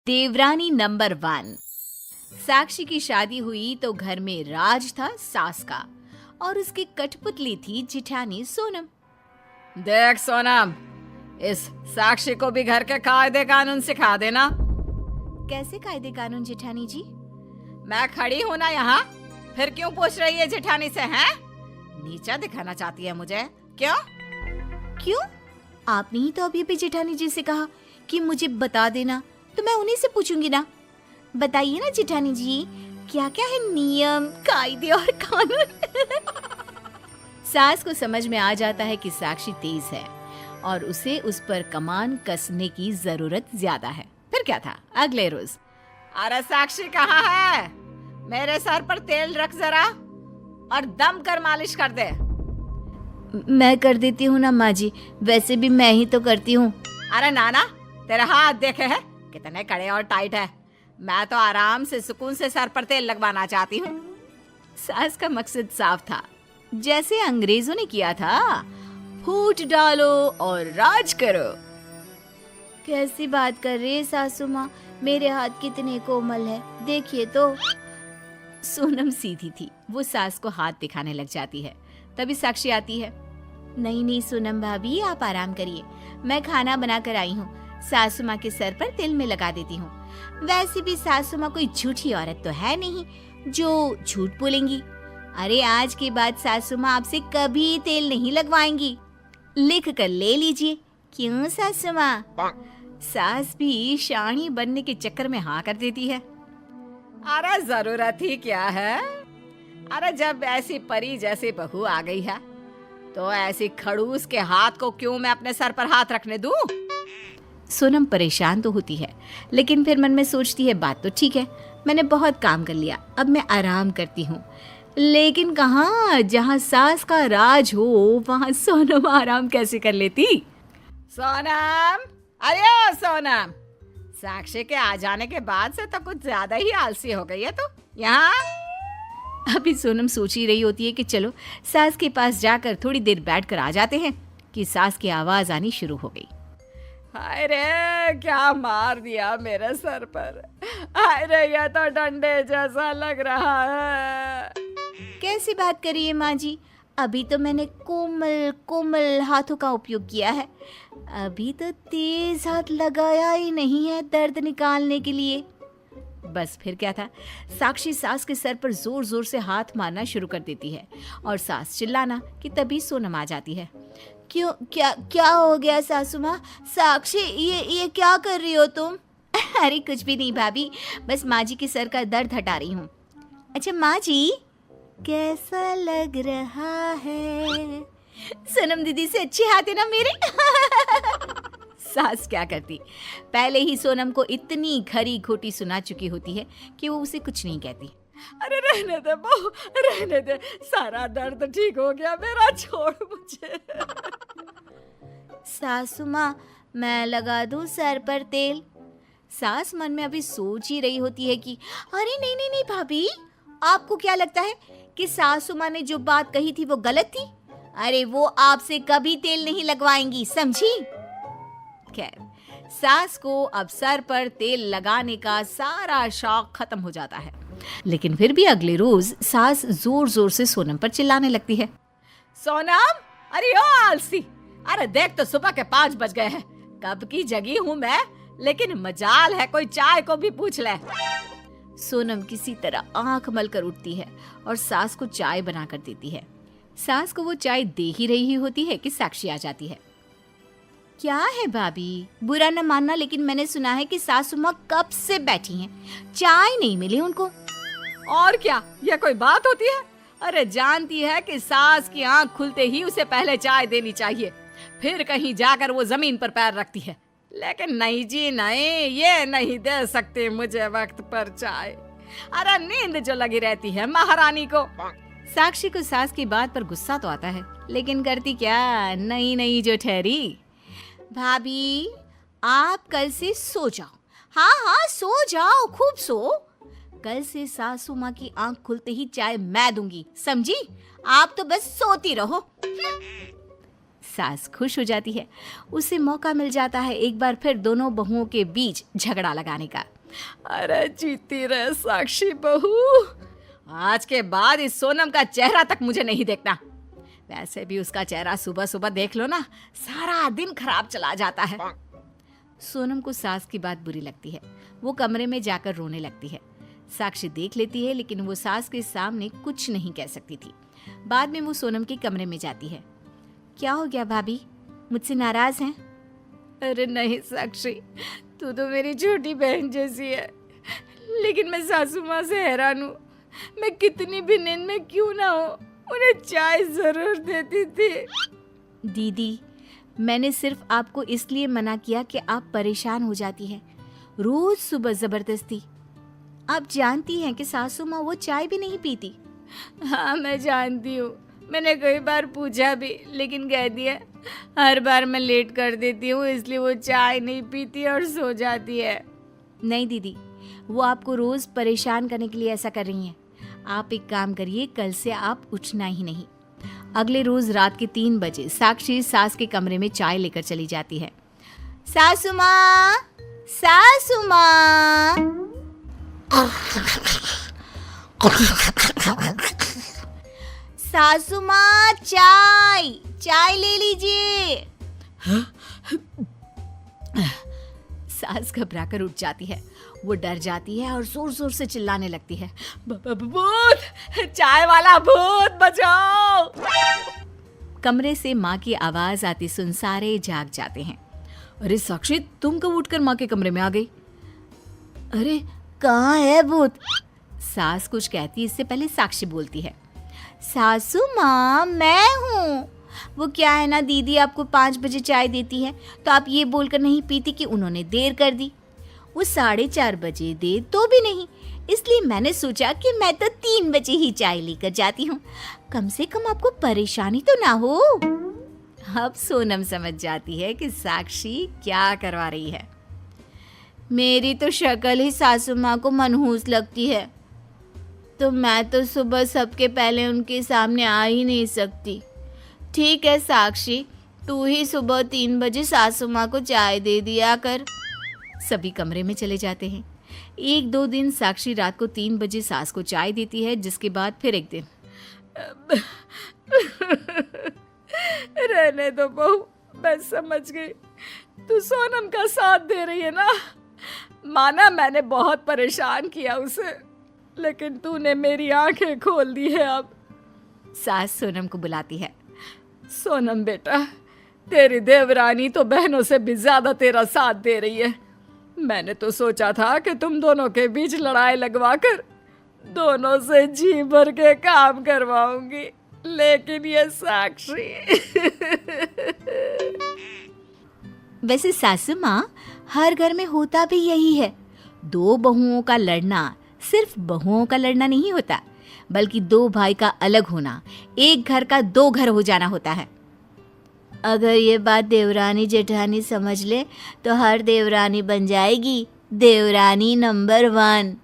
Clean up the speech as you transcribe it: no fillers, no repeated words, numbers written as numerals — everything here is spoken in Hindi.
देवरानी नंबर 1। साक्षी की शादी हुई तो घर में राज था सास का और उसकी कठपुतली थी जिठानी सोनम। देख सोनम, इस साक्षी को भी घर के कायदे कानून सिखा देना। कैसे कायदे कानून जिठानी जी? मैं खड़ी हूँ ना यहाँ, फिर क्यों पूछ रही है जिठानी से? हैं? नीचा दिखाना चाहती है मुझे? क्यों? क्यों? आपने ही तो अभी भी जिठानी जी से कहा कि मुझे बता देना, तो मैं उन्हीं से पूछूंगी ना। बताइए ना जिठानी जी, क्या क्या है नियम, कायदे और कानून। सास को समझ में आ जाता है कि साक्षी तेज है और उसे उस पर कमान कसने की जरूरत ज्यादा है। फिर क्या था अगले रोज? अरे साक्षी कहाँ है? मेरे सर पर तेल रख जरा और दम कर मालिश कर दे। मैं कर देती हूँ ना माँ जी, वैसे भी मैं ही तो करती हूँ। अरे नाना, तेरे हाथ देखे है कितने कड़े और टाइट है। मैं तो आराम से सुकून से सर पर तेल लगवाना चाहती हूँ। सास का मकसद साफ था, जैसे अंग्रेजों ने किया था, फूट डालो और राज करो। कैसी बात कर रही है सासू माँ, मेरे हाथ कितने कोमल है, देखिए तो। सोनम सीधी थी, वो सास को हाथ दिखाने लग जाती है। तभी साक्षी आती है। नहीं नहीं सोनम भाभी, आप आराम करिए, मैं खाना बना कर आई हूँ, सासू माँ के सर पर तिल में लगा देती हूँ। वैसे भी सासू माँ कोई झूठी औरत तो है नहीं जो झूठ बोलेंगी। अरे आज के बाद सासू माँ आपसे कभी तेल नहीं लगवाएंगी, लिख कर ले लीजिए। क्यों सासू माँ? सास भी शानी बनने के चक्कर में हाँ कर देती है। अरे जरूरत ही क्या है? अरे जब ऐसी परी जैसी बहू आ गई है तो ऐसी खड़ूस के हाथ को क्यों मैं अपने सर पर हाथ रखने दूं? सोनम परेशान तो होती है, लेकिन फिर मन में सोचती है बात तो ठीक है, मैंने बहुत काम कर लिया, अब मैं आराम करती हूँ। लेकिन कहाँ, जहाँ सास का राज हो वहाँ सोनम आराम कैसे कर लेती? सोनम, अरे ओ सोनम, साक्षी के आ जाने के बाद से तो कुछ ज्यादा ही आलसी हो गई है तू। यहाँ अभी सोनम सोच ही रही होती है कि चलो सास के पास जाकर थोड़ी देर बैठकर आ जाते हैं कि सास की आवाज आनी शुरू हो गई। हाय रे, क्या मार दिया मेरे सर पर। हाय रे, ये तो डंडे जैसा लग रहा है। कैसी बात करिए माँ जी, अभी तो मैंने कोमल कोमल हाथों का उपयोग किया है, अभी तो तेज हाथ लगाया ही नहीं है दर्द निकालने के लिए। बस फिर क्या था, साक्षी सास के सर पर जोर जोर से हाथ मारना शुरू कर देती है और सास चिल्लाना कि तभी सोनम आ जाती है। क्यों, क्या क्या हो गया सासू माँ? साक्षी, ये क्या कर रही हो तुम? अरे कुछ भी नहीं भाभी, बस माँ जी के सर का दर्द हटा रही हूँ। अच्छा माँ जी, कैसा लग रहा है? सोनम दीदी से अच्छे हाथ है ना मेरे। सास क्या करती, पहले ही सोनम को इतनी खरी खोटी सुना चुकी होती है कि वो उसे कुछ नहीं कहती। अरे रहने दे बहू, रहने दे, सारा दर्द ठीक हो गया मेरा, छोड़ मुझे। सासू माँ, मैं लगा दूं सर पर तेल? सास मन में अभी सोच ही रही होती है कि अरे नहीं नहीं नहीं भाभी, आपको क्या लगता है कि सासू माँ ने जो बात कही थी वो गलत थी? अरे वो आपसे कभी तेल नहीं लगवाएंगी, समझी? खैर, सास को अब सर पर तेल लगाने का सारा शौक खत्म हो जाता है, लेकिन फिर भी अगले रोज सास जोर जोर से सोनम पर चिल्लाने लगती है। सोनम, अरे ओ आलसी, अरे देख तो सुबह के 5 बज गए हैं, कब की जगी हूँ मैं, लेकिन मजाल है कोई चाय को भी पूछ ले। सोनम किसी तरह आंख मलकर उठती है और सास को चाय बना कर देती है। सास को वो चाय दे ही रही होती है कि साक्षी आ जाती है। क्या है भाभी, बुरा न मानना, लेकिन मैंने सुना है कि सासू माँ कब से बैठी हैं, चाय नहीं मिली उनको। और क्या, ये कोई बात होती है? अरे जानती है कि सास की आंख खुलते ही उसे पहले चाय देनी चाहिए, फिर कहीं जाकर वो जमीन पर पैर रखती है। लेकिन नहीं जी नहीं, ये नहीं दे सकती मुझे वक्त पर चाय। अरे नींद जो लगी रहती है महारानी को। साक्षी को सास की बात पर गुस्सा तो आता है, लेकिन करती क्या, नहीं नहीं जो ठहरी। भाभी, आप कल से सो जाओ। हाँ हाँ सो जाओ, खूब सो। कल से सासू माँ की आंख खुलते ही चाय मैं दूंगी, समझी? आप तो बस सोती रहो। सास खुश हो जाती है, उसे मौका मिल जाता है एक बार फिर दोनों बहुओं के बीच झगड़ा लगाने का। अरे जीती रहे साक्षी बहू, आज के बाद इस सोनम का चेहरा तक मुझे नहीं देखना। वैसे भी उसका चेहरा सुबह सुबह देख लो ना, सारा दिन खराब चला जाता है। सोनम को सास की बात बुरी लगती है। वो कमरे में जाकर रोने लगती है। साक्षी देख लेती है, लेकिन वो सास के सामने कुछ नहीं कह सकती थी। बाद में वो सोनम के कमरे में जाती है। क्या हो गया भाभी, मुझसे नाराज हैं? अरे नहीं साक्षी, तू तो मेरी छोटी बहन जैसी है, लेकिन मैं सासू माँ से हैरान हूँ। मैं कितनी भी नींद में क्यों ना हो, उन्हें चाय जरूर देती थी। दीदी, मैंने सिर्फ आपको इसलिए मना किया कि आप परेशान हो जाती हैं, रोज सुबह जबरदस्ती। आप जानती हैं कि सासू माँ वो चाय भी नहीं पीती। हाँ मैं जानती हूँ, मैंने कई बार पूछा भी, लेकिन कह दिया हर बार मैं लेट कर देती हूँ, इसलिए वो चाय नहीं पीती और सो जाती है। नहीं दीदी, वो आपको रोज परेशान करने के लिए ऐसा कर रही हैं। आप एक काम करिए, कल से आप उठना ही नहीं। अगले रोज रात के 3 बजे साक्षी सास के कमरे में चाय लेकर चली जाती है। सासू माँ, सासू माँ। सासू माँ, चाय चाय ले लीजिए। सास घबराकर उठ जाती है। वो डर जाती है और जोर जोर से चिल्लाने लगती है, भूत, चाय वाला भूत, बचाओ। कमरे से माँ की आवाज आती सुन सारे जाग जाते हैं। अरे साक्षी, तुम कब उठकर माँ के कमरे में आ गई? अरे कहाँ है भूत? सास कुछ कहती, इससे पहले साक्षी बोलती है, सासू माँ मैं हूँ। वो क्या है ना, दीदी आपको 5 बजे चाय देती है तो आप ये बोलकर नहीं पीती कि उन्होंने देर कर दी। वो 4:30 बजे दे तो भी नहीं, इसलिए मैंने सोचा कि मैं तो 3 बजे ही चाय लेकर जाती हूँ, कम से कम आपको परेशानी तो ना हो। अब सोनम समझ जाती है कि साक्षी क्या करवा रही है। मेरी तो शक्ल ही सासू माँ को मनहूस लगती है, तो मैं तो सुबह सबके पहले उनके सामने आ ही नहीं सकती। ठीक है साक्षी, तू ही सुबह 3 बजे सासू माँ को चाय दे दिया कर। सभी कमरे में चले जाते हैं। 1-2 दिन साक्षी रात को 3 बजे सास को चाय देती है, जिसके बाद फिर एक दिन रहने दो बहू, मैं समझ गई, तू सोनम का साथ दे रही है ना। माना मैंने बहुत परेशान किया उसे, लेकिन तूने मेरी आंखें खोल दी है अब। सास सोनम को बुलाती है। सोनम बेटा, तेरी देवरानी तो बहनों से भी ज्यादा तेरा साथ दे रही है। मैंने तो सोचा था कि तुम दोनों के बीच लड़ाई लगवाकर दोनों से जी भर के काम करवाऊंगी, लेकिन ये साक्षी। वैसे सासू माँ, हर घर में होता भी यही है। 2 बहुओं का लड़ना सिर्फ बहुओं का लड़ना नहीं होता, बल्कि 2 भाई का अलग होना, एक घर का 2 घर हो जाना होता है। अगर ये बात देवरानी जेठानी समझ ले तो हर देवरानी बन जाएगी देवरानी नंबर 1।